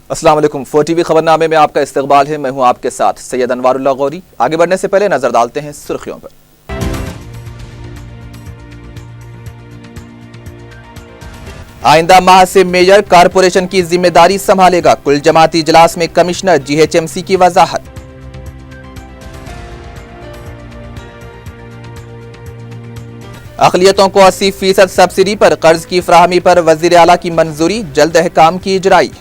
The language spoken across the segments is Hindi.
अस्सलाम वालेकुम। 4TV खबरनामे में आपका इस्तकबाल है। मैं हूं आपके साथ सैयद अनवारुल्लाह गौरी। आगे बढ़ने से पहले नजर डालते हैं सुर्खियों पर। आइंदा माह से मेयर कारपोरेशन की जिम्मेदारी संभालेगा। कुल जमाती इजलास में कमिश्नर GHMC की वजाहत। अक़लियतों को 80% सब्सिडी पर कर्ज की फराहमी पर वज़ीर आला की मंजूरी, जल्द अहकाम की इजराई।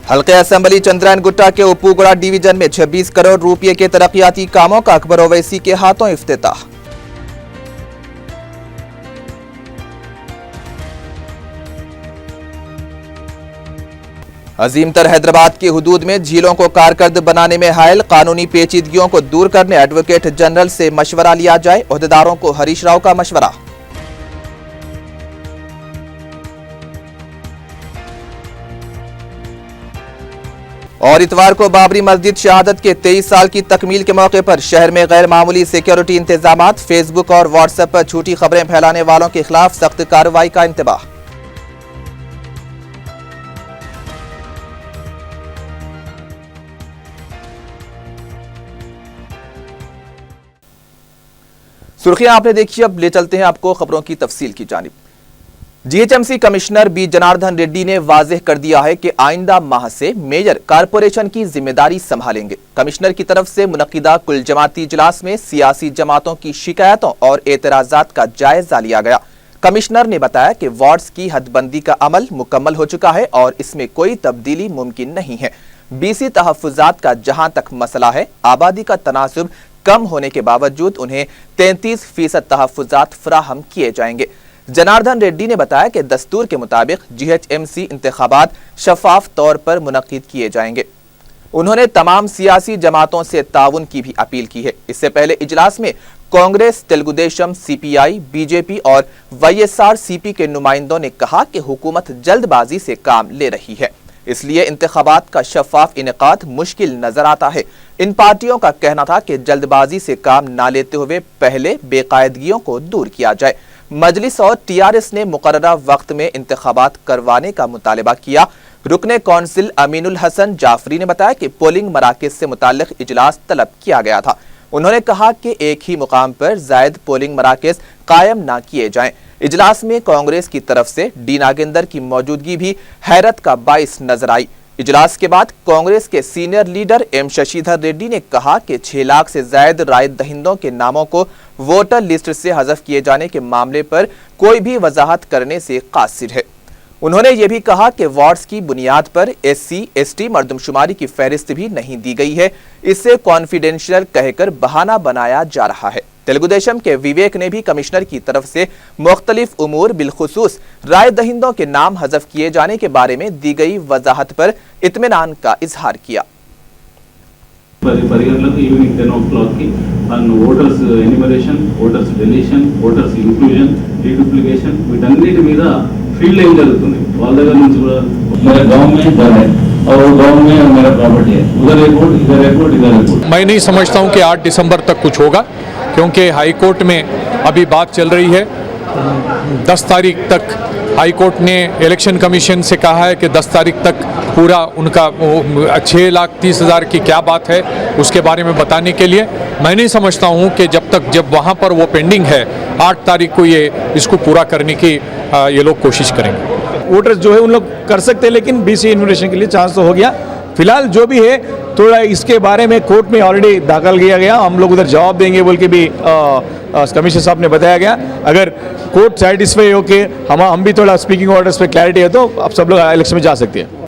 हल्के असेंबली चंद्रायन गुट्टा के उपूगुड़ा डिवीजन में 26 करोड़ रुपए के तरक्याती कामों का अकबर ओवैसी के हाथों इफ्तिताह। अजीमतर हैदराबाद की हुदूद में झीलों को कारकर्द बनाने में हायल, कानूनी पेचीदगियों को दूर करने एडवोकेट जनरल से मशवरा लिया जाए, ओहदेदारों को हरीश राव का मशवरा। और इतवार को बाबरी मस्जिद शहादत के 23 साल की तकमील के मौके पर शहर में गैर मामूली सिक्योरिटी इंतजामात, फेसबुक और व्हाट्सएप पर झूठी खबरें फैलाने वालों के खिलाफ सख्त कार्रवाई का इंतबाह। सुर्खियां आपने देखी, अब ले चलते हैं आपको खबरों की तफसील की जानिब। GHMC commissioner B Janardhan Reddy ने वाज़ेह कर दिया है कि आइंदा माह से मेयर कारपोरेशन की जिम्मेदारी संभालेंगे। कमिश्नर की तरफ से मुनक्किदा कुल जमाती इजलास में सियासी जमातों की शिकायतों और एतराजात का जायजा लिया गया। कमिश्नर ने बताया कि वार्ड्स की हदबंदी का अमल मुकम्मल हो चुका है और इसमें कोई तब्दीली मुमकिन नहीं है। BC तहफ़्फ़ुज़ात का जहां तक मसला है, आबादी का तनासुब कम होने के बावजूद उन्हें 33% तहफ़्फ़ुज़ात फराहम किए जाएंगे। जनार्दन रेड्डी ने बताया कि दस्तूर के मुताबिक GHMC इंतखाबात शफाफ तौर पर मुनक्किद किए जाएंगे। उन्होंने तमाम सियासी जमातों से ताउन की भी अपील की है। इससे पहले इजलास में कांग्रेस, तेलुगुदेशम, CPI, BJP और YSRCP के नुमाइंदों ने कहा कि हुकूमत जल्दबाजी से काम ले रही है, इसलिए इंतखाबात का शफाफ इनेकाद मुश्किल नजर आता है। इन पार्टियों का कहना था कि जल्दबाजी से काम न लेते हुए पहले बेकायदगियों को दूर किया जाए। मजलिस और TRS ने मुकर्ररा वक्त में इंतखाबात करवाने का मुतालबा किया। रुकने कौंसिल अमीनुल हसन जाफरी ने बताया कि पोलिंग मराकज से मुताल्लिक इजलास तलब किया गया था। उन्होंने कहा कि एक ही मुकाम पर जायद पोलिंग मराकज कायम न किए जाएं। इजलास में कांग्रेस की तरफ से डी नागेंदर की मौजूदगी भी हैरत का बाइस नजर आई। इजलास के बाद कांग्रेस के senior leader M Shashidhar Reddy ने कहा कि 6 लाख से ज्यादा राय दहिंदों के नामों को वोटर लिस्ट से हज़फ किए जाने के मामले पर कोई भी वजाहत करने से कासिर है। उन्होंने ये भी कहा कि वार्ड्स की बुनियाद पर SC ST मर्दमशुमारी की फहरिस्त भी नहीं दी गई है, इससे कॉन्फिडेंशियल कहकर बहाना बनाया जा रहा है। तेलुगुदेशम के विवेक ने भी कमिश्नर की तरफ से मुख्तलिफ उमूर बिलखुसूस राय दहिंदों के नाम हज़फ किए जाने के बारे में दी गई वजाहत पर इत्मीनान का इजहार किया। ఈవినింగ్ 10 o'clock కి voters enumeration, voters deletion, voters inclusion, deduplication వీటన్నిటి మీద ఫీల్డ్ ఏం జరుగుతుంది వాళ్ళ దగ్గర నుంచి కూడా मेरा गांव में घर है और गांव में मेरा प्रॉपर्टी है, उधर रिपोर्ट, इधर रिपोर्ट, इधर रिपोर्ट। मैं नहीं समझता हूं कि 8 दिसंबर तक कुछ होगा, क्योंकि हाई कोर्ट में अभी बात चल रही है। 10 तारीख तक हाई कोर्ट ने इलेक्शन कमीशन से कहा है कि 10 तारीख तक पूरा उनका 6,30,000 की क्या बात है उसके बारे में बताने के लिए। मैं नहीं समझता हूं कि जब वहां पर वो पेंडिंग है 8 तारीख को इसको पूरा करने की ये लोग कोशिश करेंगे। वोटर्स जो है उन लोग कर सकते हैं, लेकिन BC इन्विटेशन के लिए चांस तो हो गया। फिलहाल जो भी है थोड़ा इसके बारे में कोर्ट में ऑलरेडी दाखिल किया गया, हम लोग उधर जवाब देंगे बोल के भी कमिश्नर साहब ने बताया गया। अगर कोर्ट सेटिस्फाई हो के हम भी थोड़ा स्पीकिंग ऑर्डर्स पे क्लैरिटी है तो आप सब लोग इलेक्शन में जा सकते हैं।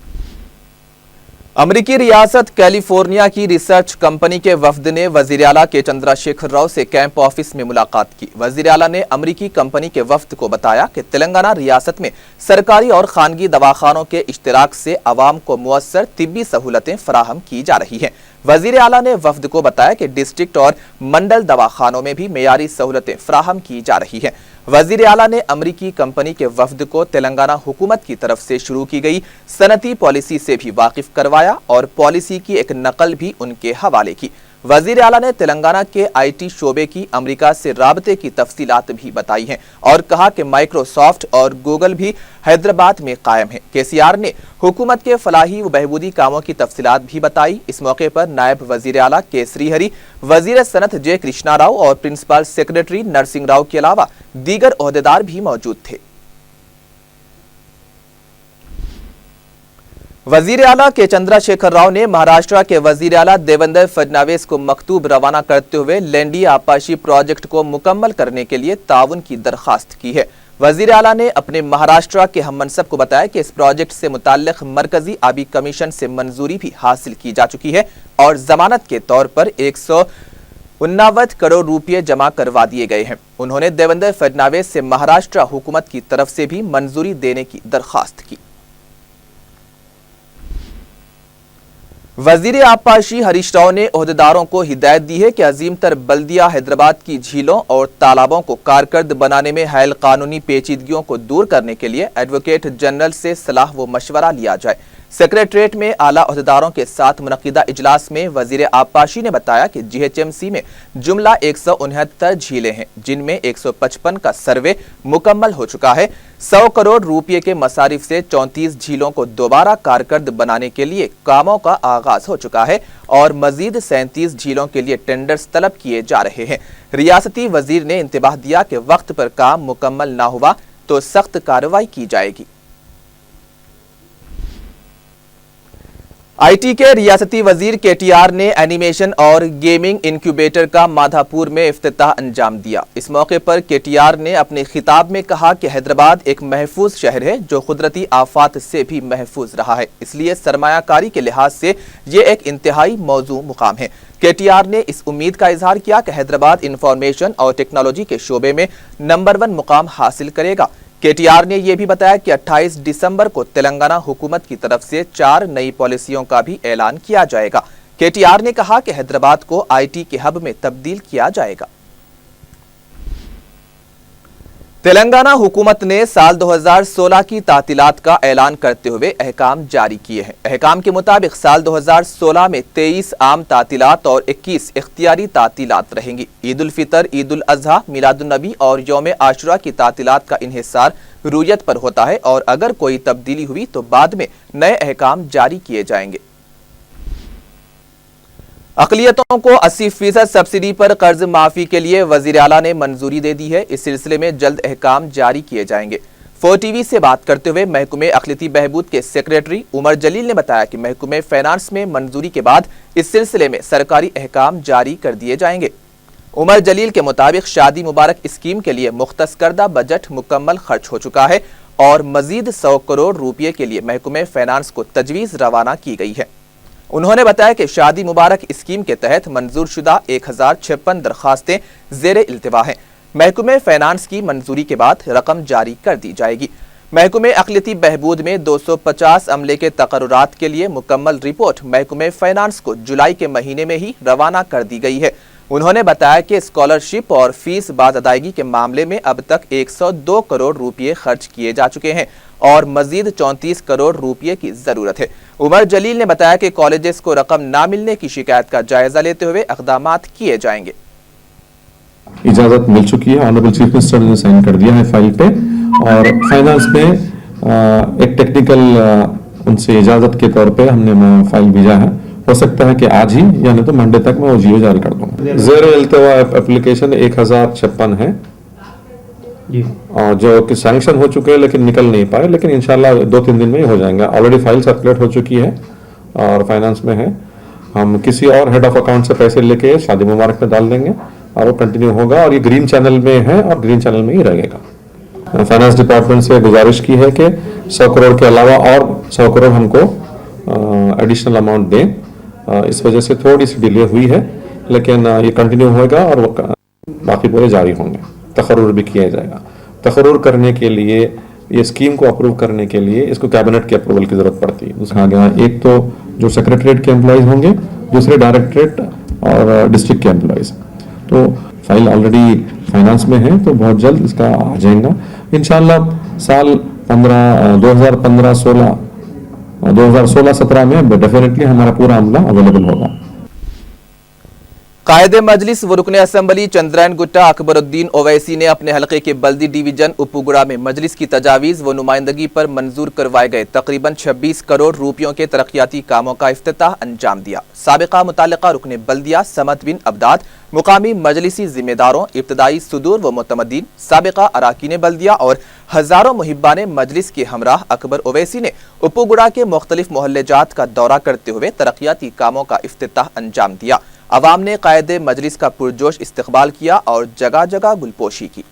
अमरीकी रियासत कैलिफोर्निया की रिसर्च कंपनी के वफद ने वजीर आला के चंद्रशेखर राव से कैंप ऑफिस में मुलाकात की। वजीर आला ने अमरीकी कंपनी के वफद को बताया कि तेलंगाना रियासत में सरकारी और खानगी दवाखानों के इश्तिराक से अवाम को मुअस्सर तिब्बी सहूलतें फराहम की जा रही हैं। वजीर आला ने वफद को बताया कि डिस्ट्रिक्ट और मंडल दवाखानों में भी मेयारी सहूलतें फराहम की जा रही हैं। वजीर आला ने अमरीकी कंपनी के वफद को तेलंगाना हुकूमत की तरफ से शुरू की गई सनती पॉलिसी से भी वाकिफ करवाया और पॉलिसी की एक नकल भी उनके हवाले की। वजीर आला ने तेलंगाना के IT शोबे की अमेरिका से राबते की तफसीलात भी बताई हैं और कहा कि माइक्रोसॉफ्ट और गूगल भी हैदराबाद में कायम है। KCR ने हुकूमत के फलाही व बहबूदी कामों की तफसीलात भी बताई। इस मौके पर नायब वजीर आला के श्रीहरि, वजीर सनत J. कृष्णा राव और प्रिंसिपल सेक्रेटरी नरसिंह राव के अलावा दीगर ओहदेदार भी मौजूद थे। वजीर आला के चंद्रशेखर राव ने महाराष्ट्र के वजीर आला देवेंद्र फडणवीस को मकतूब रवाना करते हुए लेंडी आपाशी प्रोजेक्ट को मुकम्मल करने के लिए ताउन की दरखास्त की है। वजीर आला ने अपने महाराष्ट्र के हम मनसब को बताया कि इस प्रोजेक्ट से मुताल्लिक मरकजी आबी कमीशन से मंजूरी भी हासिल की जा चुकी है और जमानत के तौर पर 159 करोड़ रुपये जमा करवा दिए गए हैं। उन्होंने देवेंद्र फडणवीस से महाराष्ट्र हुकूमत की तरफ से भी मंजूरी देने की दरखास्त की। वजीर आबपाशी हरीश राव ने ओहदेदारों को हिदायत दी है कि अजीम तर बल्दिया हैदराबाद की झीलों और तालाबों को कारकर्द बनाने में हायल कानूनी पेचीदगियों को दूर करने के लिए एडवोकेट जनरल से सलाह व मशवरा लिया जाए। सेक्रेटरीट में आला ओहदेदारों के साथ मुनक्किदा इजलास में वजीर आबपाशी ने बताया कि GHMC में जुमला 169 झीलें हैं, जिनमें 155 का सर्वे मुकम्मल हो चुका है। 100 करोड़ रुपये के मसारिफ से 34 झीलों को दोबारा कारकर्द बनाने के लिए कामों का आगाज हो चुका है और मजीद 37 झीलों के लिए टेंडर्स तलब किए जा रहे हैं। रियासती वजीर ने इंतबाह दिया कि वक्त पर काम मुकम्मल ना हुआ तो सख्त कार्रवाई की जाएगी। IT के रियासती वजीर KTR ने एनिमेशन और गेमिंग इंक्यूबेटर का माधापुर में इफ्तिताह अंजाम दिया। इस मौके पर KTR ने अपने खिताब में कहा कि हैदराबाद एक महफूज शहर है जो कुदरती आफात से भी महफूज रहा है, इसलिए सरमायाकारी के लिहाज से ये एक इंतहाई मौजू मुकाम है। KTR ने इस उम्मीद का इजहार किया कि हैदराबाद इंफॉर्मेशन और टेक्नोलॉजी के शोबे में नंबर 1 मुकाम हासिल करेगा। KTR ने यह भी बताया कि 28 दिसंबर को तेलंगाना हुकूमत की तरफ से 4 नई पॉलिसियों का भी ऐलान किया जाएगा। KTR ने कहा कि हैदराबाद को IT के हब में तब्दील किया जाएगा। तेलंगाना हुकूमत ने साल 2016 की तातीलात का ऐलान करते हुए अहकाम जारी किए हैं। अहकाम के मुताबिक साल 2016 में 23 आम तातीलात और 21 इख्तियारी तातीलात रहेंगी। ईद उल फितर, ईद उल अजहा, मिलादुन नबी और यौम आशुरा की तातीलात का इन्हिसार रुयत पर होता है और अगर कोई तब्दीली हुई तो बाद में नए अहकाम जारी किए जाएंगे। अक़लियतों को 80% सब्सिडी पर कर्ज माफी के लिए वजीर आला ने मंजूरी दे दी है। इस सिलसिले में जल्द अहकाम जारी किए जाएंगे। 4TV से बात करते हुए महकमे अक़लियती बहबूद के सेक्रेटरी उमर जलील ने बताया कि महकमे फाइनेंस में मंजूरी के बाद इस सिलसिले में सरकारी अहकाम जारी कर दिए जाएंगे। उमर जलील के मुताबिक शादी मुबारक स्कीम के लिए मुख्तस करदा बजट मुकम्मल खर्च हो चुका है और मजीद 100 करोड़ रुपये के लिए महकमे फाइनेंस को तजवीज़ रवाना की गई है। उन्होंने बताया कि शादी मुबारक स्कीम के तहत मंजूर शुदा 1056 दरखास्तें ज़ेरे इल्तिवा हैं। महकमे फाइनेंस की मंजूरी के बाद रकम जारी कर दी जाएगी। महकमे अक़लियती बहबूद में 250 अमले के तकर्रुरात के लिए मुकम्मल रिपोर्ट महकमे फाइनेंस को जुलाई के महीने में ही रवाना कर दी गई है। उन्होंने बताया कि स्कॉलरशिप और फीस बाद अदायगी के मामले में अब तक 102 करोड़ रुपये खर्च किए जा चुके हैं और मजीद 34 करोड़ रुपये की जरूरत है। उमर जलील ने बताया कि कॉलेजेस को रकम ना मिलने की शिकायत का जायजा लेते हुए इक़दामात किए जाएंगे। इजाजत मिल चुकी है, ऑनरेबल चीफ मिनिस्टर ने साइन कर दिया है फाइल पे और फाइनेंस में एक टेक्निकल उनसे इजाजत के तौर पे हमने फाइल भेजा है। हो सकता है कि आज ही या नहीं तो मंडे तक मैं वो जियो जारी कर दूंगा। ज़ेरे इल्तिवा एप्लीकेशन 1056 है और जो कि सैंक्शन हो चुके हैं लेकिन निकल नहीं पाए, लेकिन इंशाल्लाह 2-3 दिन में ही हो जाएंगे। ऑलरेडी फाइल सर्कुलेट हो चुकी है और फाइनेंस में है। हम किसी और हेड ऑफ अकाउंट से पैसे लेके शादी मुबारक में डाल देंगे और वो कंटिन्यू होगा और ये ग्रीन चैनल में है और ग्रीन चैनल में ही रहेगा। फाइनेंस डिपार्टमेंट से गुजारिश की है कि 100 करोड़ के अलावा और 100 करोड़ हमको एडिशनल अमाउंट दें। इस वजह से थोड़ी सी डिले हुई है, लेकिन ये कंटिन्यू होगा और बाकी पूरे जारी होंगे। तकर्रुर भी किया जाएगा। तकर्रुर करने के लिए, ये स्कीम को अप्रूव करने के लिए इसको कैबिनेट के अप्रूवल की जरूरत पड़ती है। दूसरा एक तो जो सेक्रेटरीट के एम्प्लॉयज होंगे, दूसरे डायरेक्टरेट और डिस्ट्रिक्ट के एम्प्लॉयज। तो फाइल ऑलरेडी फाइनेंस में है तो बहुत जल्द इसका आ जाएगा इंशाल्लाह। साल 2016-17 में डेफिनेटली हमारा पूरा अमला अवेलेबल होगा। कायदे मजलिस व रुकने असम्बली चंद्रैन गुट्टा अकबरुद्दीन ओवैसी ने अपने हलके के बल्दी डिवीजन उपुगुड़ा में मजलिस की तजावीज़ व नुमाइंदगी पर मंजूर करवाए गए तकरीबन 26 करोड़ रुपयों के तरक्याती कामों का इफ्तिताह अंजाम दिया। साबिका मुतालिका रुकने बल्दिया समत बिन अब्दाद, मुकामी मजलिसी जिम्मेदारों, इब्तदाई सुदूर व मुतमद्दीन, साबिका अराकीन बल्दिया और हजारों मुहिब्बान मजलिस के हमराह अकबर ओवैसी ने उपुगुड़ा के मुख्तलिफ मोहल्लेजात का दौरा करते हुए तरक्याती कामों का इफ्तिताह अंजाम दिया। अवाम ने कायदे मजलिस का पुरजोश इस्तकबाल किया और जगह जगह गुलपोशी की।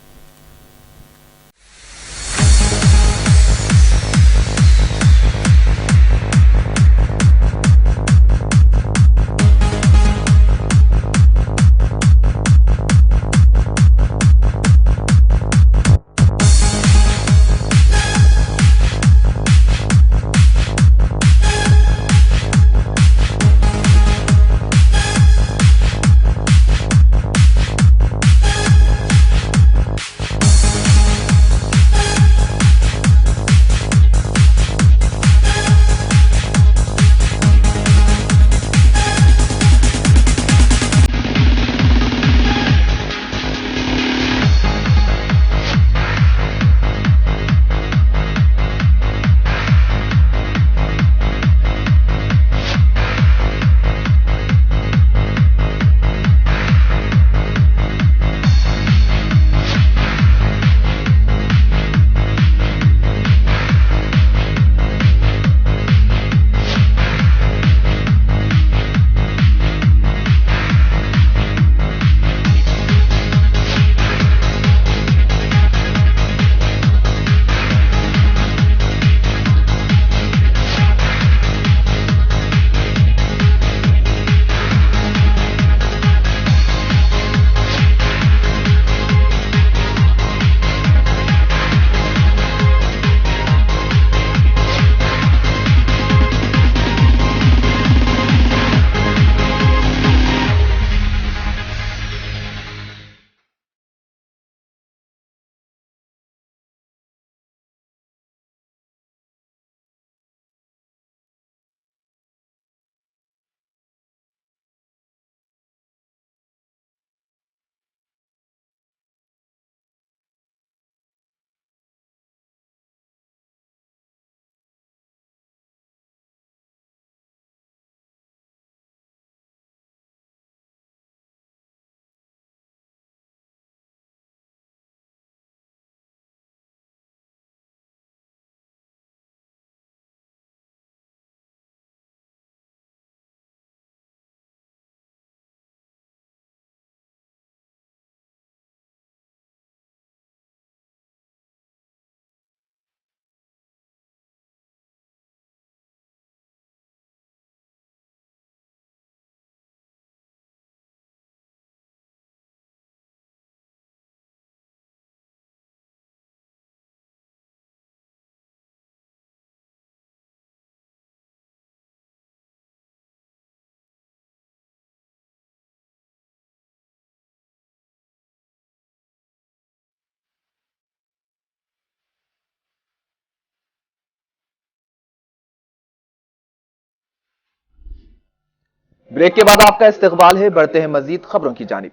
ब्रेक के बाद आपका इस्तकबाल है। बढ़ते हैं मजीद खबरों की जानिब।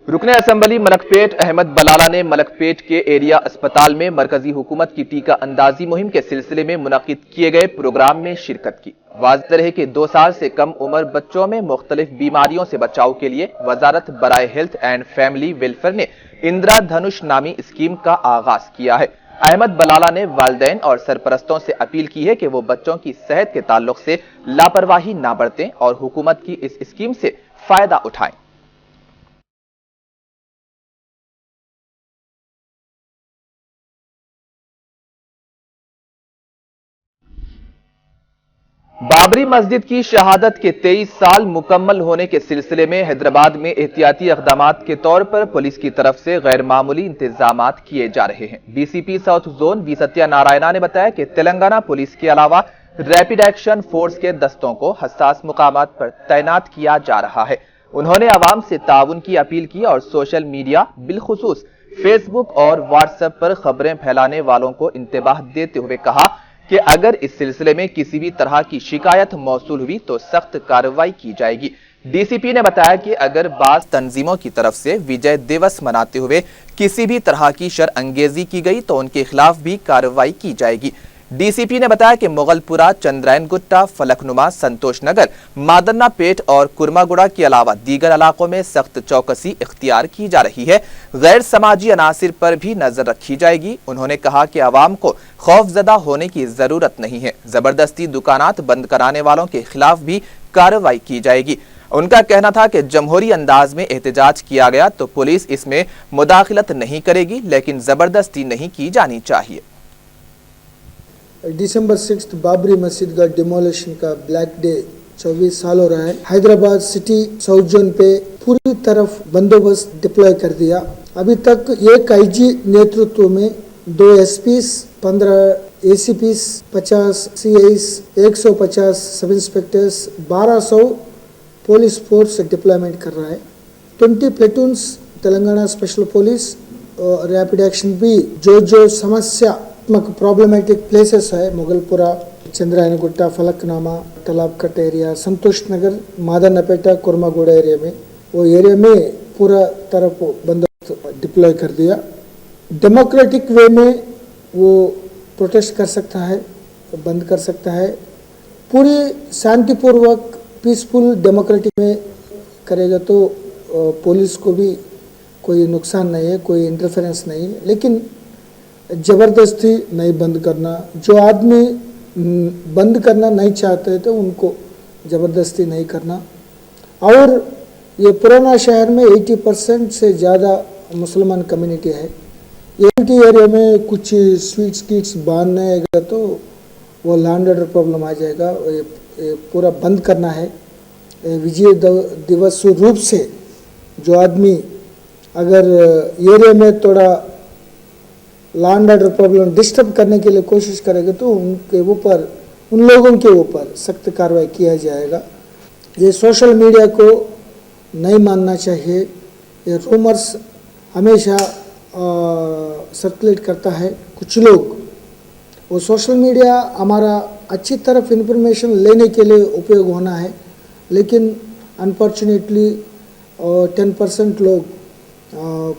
रुकने असम्बली मलकपेट अहमद बलाला ने मलकपेट के एरिया अस्पताल में मरकजी हुकूमत की टीका अंदाजी मुहिम के सिलसिले में मुनक्किद किए गए प्रोग्राम में शिरकत की। वाज़ेह रहे कि 2 साल से कम उम्र बच्चों में मुख्तलिफ बीमारियों से बचाव के लिए वजारत बराए हेल्थ एंड फैमिली वेलफेयर ने इंदिरा धनुष नामी स्कीम का आगाज किया है। अहमद बलाला ने वालिदैन और सरपरस्तों से अपील की है कि वो बच्चों की सेहत के ताल्लुक से लापरवाही ना बरतें और हुकूमत की इस स्कीम से फायदा उठाएं। बाबरी मस्जिद की शहादत के 23 साल मुकम्मल होने के सिलसिले में हैदराबाद में एहतियाती इक़दामात के तौर पर पुलिस की तरफ से गैर मामूली इंतजामात किए जा रहे हैं। डीसीपी साउथ जोन वी सत्यानारायणा ने बताया कि तेलंगाना पुलिस के अलावा रैपिड एक्शन फोर्स के दस्तों को हसास मुकामात पर तैनात किया जा रहा है। उन्होंने आवाम से ताउन की अपील की और सोशल मीडिया बिलखुसूस फेसबुक और व्हाट्सएप पर खबरें फैलाने वालों को इंतबाह देते हुए कहा कि अगर इस सिलसिले में किसी भी तरह की शिकायत मौसूल हुई तो सख्त कार्रवाई की जाएगी। डीसीपी ने बताया कि अगर बाज़ तंजीमों की तरफ से विजय दिवस मनाते हुए किसी भी तरह की शरअंगेजी की गई तो उनके खिलाफ भी कार्रवाई की जाएगी। डीसीपी ने बताया कि मुगलपुरा, चंद्रायन गुट्टा, फलकनुमा, संतोष नगर, मादन्ना पेट और कुर्मागुड़ा के अलावा दीगर इलाकों में सख्त चौकसी इख्तियार की जा रही है। गैर समाजी अनासिर पर भी नजर रखी जाएगी। उन्होंने कहा कि आवाम को खौफजदा होने की जरूरत नहीं है। जबरदस्ती दुकानात बंद कराने वालों के खिलाफ भी कार्रवाई की जाएगी। उनका कहना था कि जमहूरी अंदाज में एहतजाज किया गया तो पुलिस इसमें मुदाखिलत नहीं करेगी, लेकिन जबरदस्ती नहीं की जानी चाहिए। दिसंबर 6 बाबरी मस्जिद का डिमोलिशन का ब्लैक डे 24 साल हो रहा है। हैदराबाद सिटी साउथ जोन पे पूरी तरफ बंदोबस्त डिप्लॉय कर दिया। अभी तक एक आईजी नेतृत्व में 2 एसपीस, 15 एसीपीस, 50 सीआईस, 150 सब इंस्पेक्टर्स, 1200 पुलिस फोर्स डिप्लॉयमेंट कर रहा है। 20 प्लेटून्स तेलंगाना स्पेशल पुलिस और रैपिड एक्शन भी जो समस्यात्मक प्रॉब्लमेटिक प्लेसेस है, मुगलपुरा, चंद्रायनगुट्टा, फलकनामा, तालाबकट एरिया, संतोष नगर, मादन्नापेटा, कुर्मागुड़ा एरिया में, वो एरिया में पूरा तरफ बंदोबस्त डिप्लॉय कर दिया। डेमोक्रेटिक वे में वो प्रोटेस्ट कर सकता है, बंद कर सकता है। पूरी शांतिपूर्वक पीसफुल डेमोक्रेटिक में करेगा तो पुलिस को भी कोई नुकसान नहीं है, कोई इंटरफेरेंस नहीं है। लेकिन ज़बरदस्ती नहीं बंद करना, जो आदमी बंद करना नहीं चाहते तो उनको ज़बरदस्ती नहीं करना। और ये पुराना शहर में 80% से ज़्यादा मुसलमान कम्युनिटी है। ये एरिया में कुछ स्वीट्स किट्स बांधने आएगा तो वो लैंड ऑर्डर प्रॉब्लम आ जाएगा। ये पूरा बंद करना है। विजय दिवस रूप से जो आदमी अगर एरिया में थोड़ा लैंड ऑर्डर प्रॉब्लम डिस्टर्ब करने के लिए कोशिश करेगा तो उन लोगों के ऊपर सख्त कार्रवाई किया जाएगा। ये सोशल मीडिया को नहीं मानना चाहिए। ये रूमर्स हमेशा सर्कुलेट करता है कुछ लोग। वो सोशल मीडिया हमारा अच्छी तरफ इंफॉर्मेशन लेने के लिए उपयोग होना है, लेकिन अनफॉर्चुनेटली 10% लोग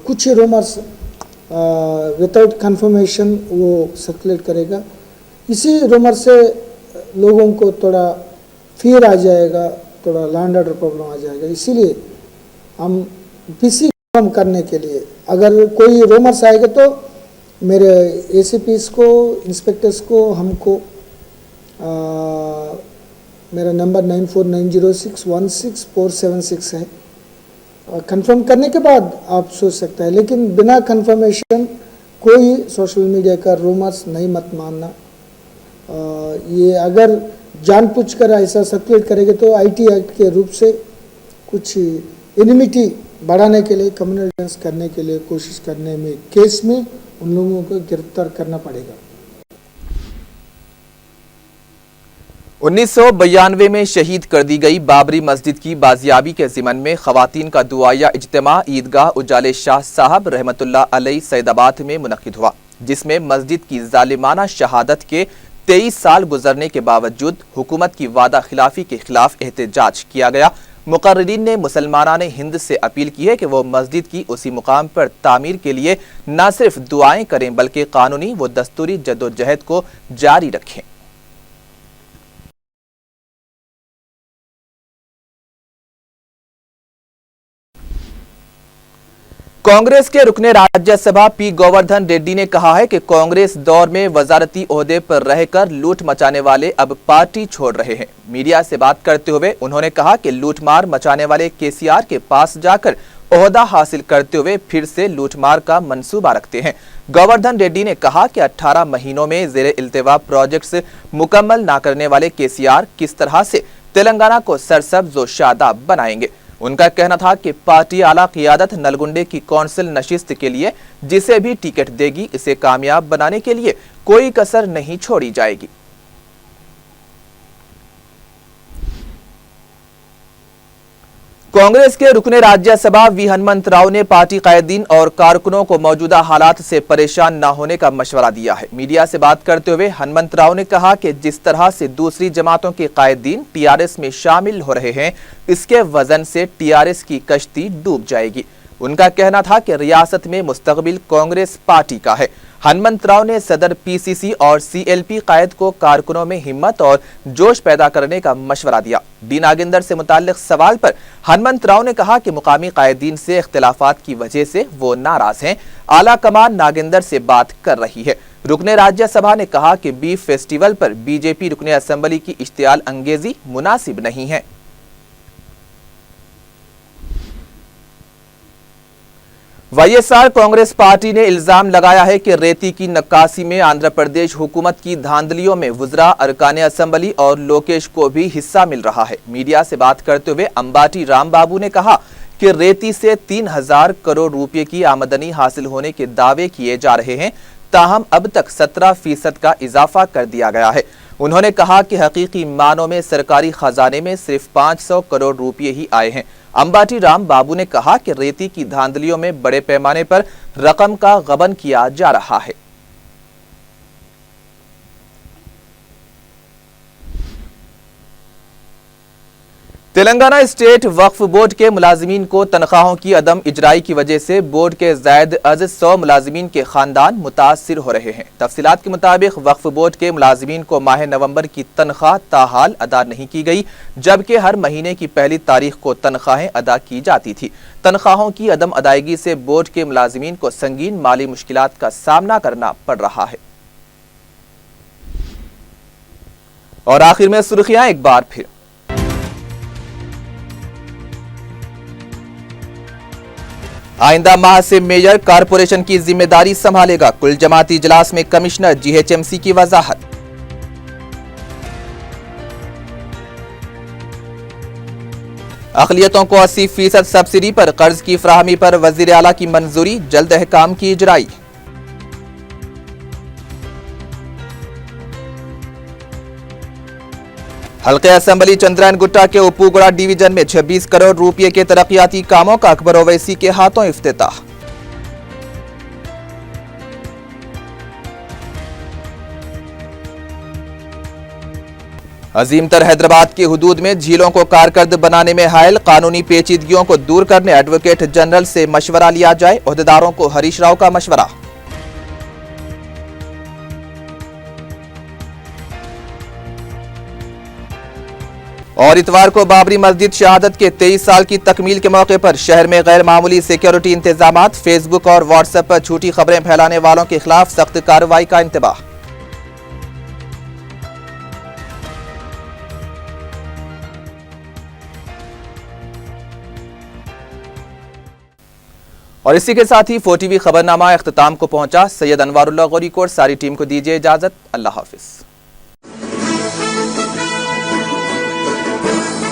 कुछ रूमर्स विदाउट कंफर्मेशन वो सर्कुलेट करेगा। इसी रूमर से लोगों को थोड़ा फियर आ जाएगा, थोड़ा लैंड ऑर्डर प्रॉब्लम आ जाएगा। इसीलिए हम किसी कम करने के लिए अगर कोई रूमर्स आएगा तो मेरे एसीपीस को, इंस्पेक्टर्स को, हमको मेरा नंबर 9490616476 है। कंफर्म करने के बाद आप सोच सकते हैं, लेकिन बिना कंफर्मेशन कोई सोशल मीडिया का रूमर्स नहीं मत मानना। ये अगर जानबूझकर ऐसा सर्कुलेट करेंगे तो आईटी एक्ट के रूप से कुछ एनिमिटी बढ़ाने के लिए, कम्युनल करने के लिए कोशिश करने में केस में उन लोगों को गिरफ्तार करना पड़ेगा। 1992 में शहीद कर दी गई बाबरी मस्जिद की बाजियाबी के ज़िमन में खवातीन का दुआया इज्तिमा ईदगाह उजाले शाह साहब रहमतुल्लाह अलैह सैदाबाद में मुनक्किद हुआ, जिसमें मस्जिद की जालिमाना शहादत के 23 साल गुजरने के बावजूद हुकूमत की वादा खिलाफी के खिलाफ एहतजाज किया गया। मुकर्रिरीन ने मुसलमानाने हिंद से अपील की है कि वो मस्जिद की उसी मुकाम पर तामीर के लिए न सिर्फ दुआएं करें बल्कि कानूनी व दस्तूरी जद्दोजहद को जारी रखें। कांग्रेस के रुकने राज्यसभा पी गोवर्धन रेड्डी ने कहा है कि कांग्रेस दौर में वजारती ओहदे पर रहकर लूट मचाने वाले अब पार्टी छोड़ रहे हैं। मीडिया से बात करते हुए उन्होंने कहा कि लूटमार मचाने वाले केसीआर के पास जाकर ओहदा हासिल करते हुए फिर से लूटमार का मंसूबा रखते हैं। गोवर्धन रेड्डी ने कहा कि 18 महीनों में ज़ेरे इल्तिवा प्रोजेक्ट्स मुकम्मल न करने वाले केसीआर किस तरह से तेलंगाना को सरसब्ज व शादाब बनाएंगे। उनका कहना था कि पार्टी आला क़ियादत नलगुंडे की कौंसिल नशिस्त के लिए जिसे भी टिकट देगी इसे कामयाब बनाने के लिए कोई कसर नहीं छोड़ी जाएगी। कांग्रेस के रुकने राज्यसभा वी हनुमंत राव ने पार्टी कायदीन और कारकुनों को मौजूदा हालात से परेशान न होने का मशवरा दिया है। मीडिया से बात करते हुए हनुमंत राव ने कहा कि जिस तरह से दूसरी जमातों के कायदीन टीआरएस में शामिल हो रहे हैं, इसके वजन से टीआरएस की कश्ती डूब जाएगी। उनका कहना था कि रियासत में मुस्तकबिल कांग्रेस पार्टी का है। हनुमंत राव ने सदर पीसीसी और सीएलपी कायद को कारकुनों में हिम्मत और जोश पैदा करने का मशवरा दिया। डी नागेंदर से मुताल्लिक सवाल पर हनुमंत राव ने कहा कि मुकामी कायदीन से इख्तिलाफात की वजह से वो नाराज हैं। आला कमान नागेंदर से बात कर रही है। रुकने राज्यसभा ने कहा कि बीफ फेस्टिवल पर बीजेपी रुकने असेंबली की इश्तियाल अंगेजी मुनासिब नहीं है। वाईएसआर कांग्रेस पार्टी ने इल्जाम लगाया है कि रेती की नक्काशी में आंध्र प्रदेश हुकूमत की धांधलियों में वुज़रा, अरकान असेंबली और लोकेश को भी हिस्सा मिल रहा है। मीडिया से बात करते हुए अंबाटी रामबाबू ने कहा कि रेती से 3000 करोड़ रुपए की आमदनी हासिल होने के दावे किए जा रहे हैं, ताहम अब तक 17% का इजाफा कर दिया गया है। उन्होंने कहा कि हकीकी मानों में सरकारी खजाने में सिर्फ 500 करोड़ रुपए ही आए हैं। अंबाटी राम बाबू ने कहा कि रेती की धांधलियों में बड़े पैमाने पर रकम का गबन किया जा रहा है। तेलंगाना स्टेट वक्फ बोर्ड के मुलाजिमीन को तनख्वाहों की अदम इजराई की वजह से बोर्ड के ज़ायद अज 100 मुलाजिमीन के खानदान मुतासिर हो रहे हैं। तफसीलात के मुताबिक वक्फ बोर्ड के मुलाजिमीन को माह नवंबर की तनख्वाह ताहाल अदा नहीं की गई, जबकि हर महीने की पहली तारीख को तनख्वाहें अदा की जाती थी। तनख्वाहों की अदम अदायगी से बोर्ड के मुलाजिमीन को संगीन माली मुश्किलात का सामना करना पड़ रहा है। और आखिर में सुर्खियां एक बार फिर। आइंदा माह से मेयर कारपोरेशन की जिम्मेदारी संभालेगा। कुल जमाती इजलास में कमिश्नर जीएचएमसी की वजाहत। अक़लियतों को 80% सब्सिडी पर कर्ज की फराहमी पर वज़ीर आला की मंजूरी, जल्द अहकाम की इजराई। हल्के असेंबली चंद्रायन गुट्टा के उपूगुड़ा डिवीजन में 26 करोड़ रुपए के तरक्याती कामों का अकबर ओवैसी के हाथों इफ्तिताह। अजीमतर हैदराबाद की हुदूद में झीलों को कारकर्द बनाने में हायल, कानूनी पेचीदगियों को दूर करने एडवोकेट जनरल से मशवरा लिया जाए, ओहदेदारों को हरीश राव का मशवरा। और इतवार को बाबरी मस्जिद शहादत के 23 साल की तकमील के मौके पर शहर में गैर मामूली सिक्योरिटी इंतजामात, फेसबुक और व्हाट्सएप पर झूठी खबरें फैलाने वालों के खिलाफ सख्त कार्रवाई का इंतबाह। और इसी के साथ ही 4TV खबरनामा इख्तिताम को पहुंचा। सैयद अनवारुल्लाह गौरी को और सारी टीम को दीजिए इजाजत। अल्लाह हाफिज।